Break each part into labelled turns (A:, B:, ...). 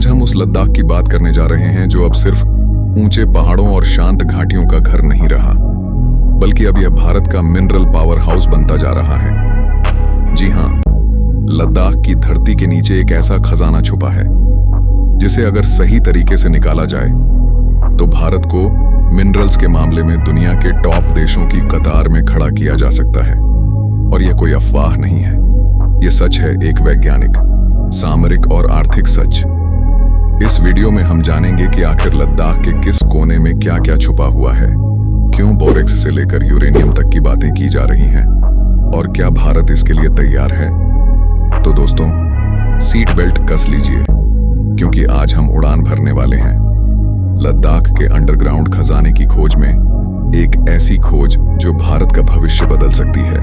A: आज हम उस लद्दाख की बात करने जा रहे हैं जो अब सिर्फ ऊंचे पहाड़ों और शांत घाटियों का घर नहीं रहा, बल्कि अब यह भारत का मिनरल पावर हाउस बनता जा रहा है। जी हां, लद्दाख की धरती के नीचे एक ऐसा खजाना छुपा है जिसे अगर सही तरीके से निकाला जाए तो भारत को मिनरल्स के मामले में दुनिया के टॉप देशों की कतार में खड़ा किया जा सकता है। और यह कोई अफवाह नहीं है, यह सच है, एक वैज्ञानिक, सामरिक और आर्थिक सच। इस वीडियो में हम जानेंगे कि आखिर लद्दाख के किस कोने में क्या क्या छुपा हुआ है, क्यों बोरेक्स से लेकर यूरेनियम तक की बातें की जा रही हैं और क्या भारत इसके लिए तैयार है। तो दोस्तों, सीट बेल्ट कस लीजिए क्योंकि आज हम उड़ान भरने वाले हैं लद्दाख के अंडरग्राउंड खजाने की खोज में, एक ऐसी खोज जो भारत का भविष्य बदल सकती है।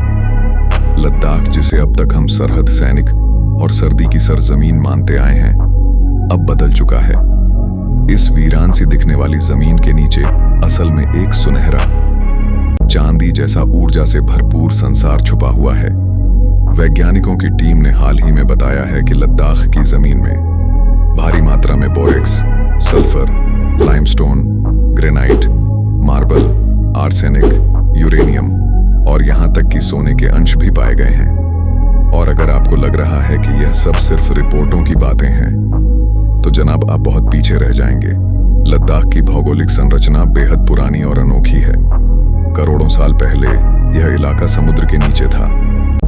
A: लद्दाख जिसे अब तक हम सरहद सैनिक और सर्दी की सरजमीन मानते आए हैं, अब बदल चुका है। इस वीरान सी दिखने वाली जमीन के नीचे असल में एक सुनहरा, चांदी जैसा ऊर्जा से भरपूर संसार छुपा हुआ है। वैज्ञानिकों की टीम ने हाल ही में बताया है कि लद्दाख की जमीन में भारी मात्रा में borax, sulphur, limestone, granite, marble, arsenic, uranium और यहां तक कि सोने के अंश भी पाए गए हैं। और अगर आपको लग रहा है कि यह सब सिर्फ रिपोर्टों की बातें हैं, तो जनाब आप बहुत पीछे रह जाएंगे। लद्दाख की भौगोलिक संरचना बेहद पुरानी और अनोखी है। करोड़ों साल पहले यह इलाका समुद्र के नीचे था,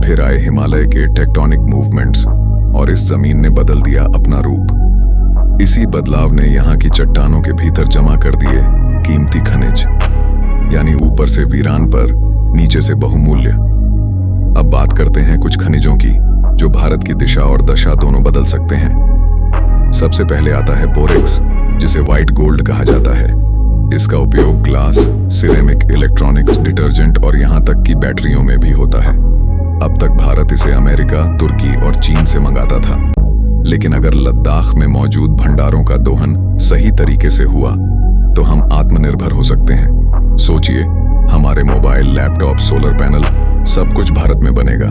A: फिर आए हिमालय के टेक्टोनिक मूवमेंट्स और इस जमीन ने बदल दिया अपना रूप। इसी बदलाव ने यहाँ की चट्टानों के भीतर जमा कर दिए कीमती खनिज, यानी ऊपर से वीरान पर, नीचे से बहुमूल्य। अब बात करते हैं कुछ खनिजों की जो भारत की दिशा और दशा दोनों बदल सकते हैं। सबसे पहले आता है बोरेक्स, जिसे व्हाइट गोल्ड कहा जाता है। इसका उपयोग ग्लास, सिरेमिक, इलेक्ट्रॉनिक्स, डिटर्जेंट और यहां तक कि बैटरियों में भी होता है। अब तक भारत इसे अमेरिका, तुर्की और चीन से मंगाता था, लेकिन अगर लद्दाख में मौजूद भंडारों का दोहन सही तरीके से हुआ तो हम आत्मनिर्भर हो सकते हैं। सोचिए, हमारे मोबाइल, लैपटॉप, सोलर पैनल, सब कुछ भारत में बनेगा,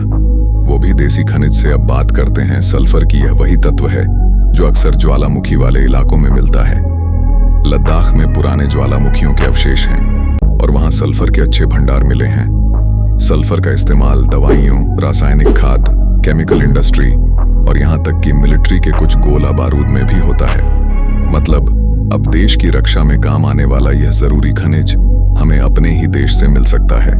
A: वो भी देसी खनिज से। अब बात करते हैं सल्फर की। यह वही तत्व है जो अक्सर ज्वालामुखी वाले इलाकों में मिलता है। लद्दाख में पुराने ज्वालामुखियों के अवशेष हैं और वहां सल्फर के अच्छे भंडार मिले हैं। सल्फर का इस्तेमाल दवाइयों, रासायनिक खाद, केमिकल इंडस्ट्री और यहां तक कि मिलिट्री के कुछ गोला बारूद में भी होता है। मतलब अब देश की रक्षा में काम आने वाला यह जरूरी खनिज हमें अपने ही देश से मिल सकता है,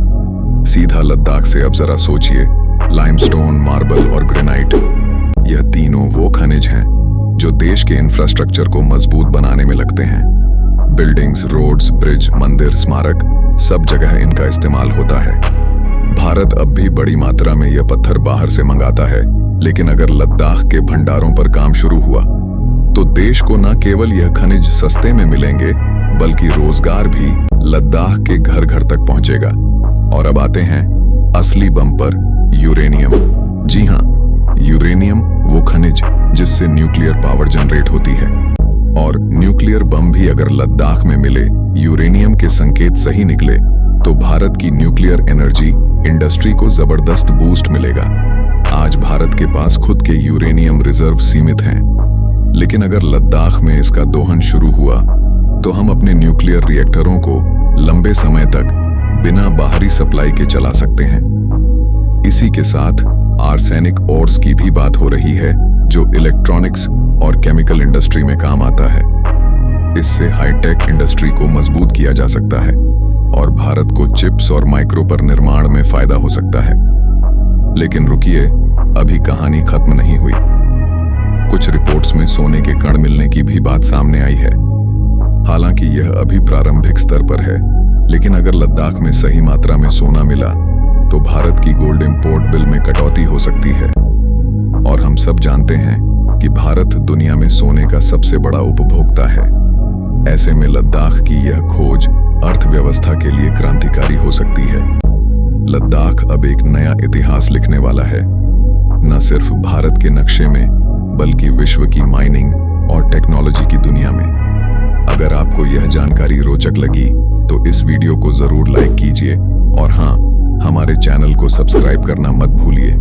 A: सीधा लद्दाख से। अब जरा सोचिए, लाइमस्टोन, मार्बल और ग्रेनाइट, यह तीनों वो खनिज हैं जो देश के इंफ्रास्ट्रक्चर को मजबूत बनाने में लगते हैं। बिल्डिंग्स, रोड्स, ब्रिज, मंदिर, स्मारक, सब जगह इनका इस्तेमाल होता है। भारत अब भी बड़ी मात्रा में यह पत्थर बाहर से मंगाता है, लेकिन अगर लद्दाख के भंडारों पर काम शुरू हुआ तो देश को न केवल यह खनिज सस्ते में मिलेंगे, बल्कि रोजगार भी लद्दाख के घर घर तक पहुंचेगा। और अब आते हैं असली बम पर, यूरेनियम। जी हां, यूरेनियम वो खनिज जिससे न्यूक्लियर पावर जनरेट होती है। और न्यूक्लियर बम भी अगर लद्दाख में मिले, यूरेनियम के संकेत सही निकले, तो भारत की न्यूक्लियर एनर्जी इंडस्ट्री को जबरदस्त बूस्ट मिलेगा। आज भारत के पास खुद के यूरेनियम रिजर्व सीमित हैं, लेकिन अगर लद्दाख में इसका दोहन शुरू हुआ तो हम अपने न्यूक्लियर रिएक्टरों को लंबे समय तक बिना बाहरी सप्लाई के चला सकते हैं। इसी के साथ आर्सेनिक ओर्स की भी बात हो रही है, जो इलेक्ट्रॉनिक्स और केमिकल इंडस्ट्री में काम आता है। इससे हाईटेक इंडस्ट्री को मजबूत किया जा सकता है और भारत को चिप्स और माइक्रो पर निर्माण में फायदा हो सकता है। लेकिन रुकिए, अभी कहानी खत्म नहीं हुई। कुछ रिपोर्ट्स में सोने के कण मिलने की भी बात सामने आई है। हालांकि यह अभी प्रारंभिक स्तर पर है, लेकिन अगर लद्दाख में सही मात्रा में सोना मिला तो भारत की गोल्ड इंपोर्ट बिल में कटौती हो सकती है। और हम सब जानते हैं कि भारत दुनिया में सोने का सबसे बड़ा उपभोक्ता है। ऐसे में लद्दाख की यह खोज अर्थव्यवस्था के लिए क्रांतिकारी हो सकती है। लद्दाख अब एक नया इतिहास लिखने वाला है, न सिर्फ भारत के नक्शे में, बल्कि विश्व की माइनिंग और टेक्नोलॉजी की दुनिया में। अगर आपको यह जानकारी रोचक लगी तो इस वीडियो को जरूर लाइक कीजिए और हाँ, हमारे चैनल को सब्सक्राइब करना मत भूलिए।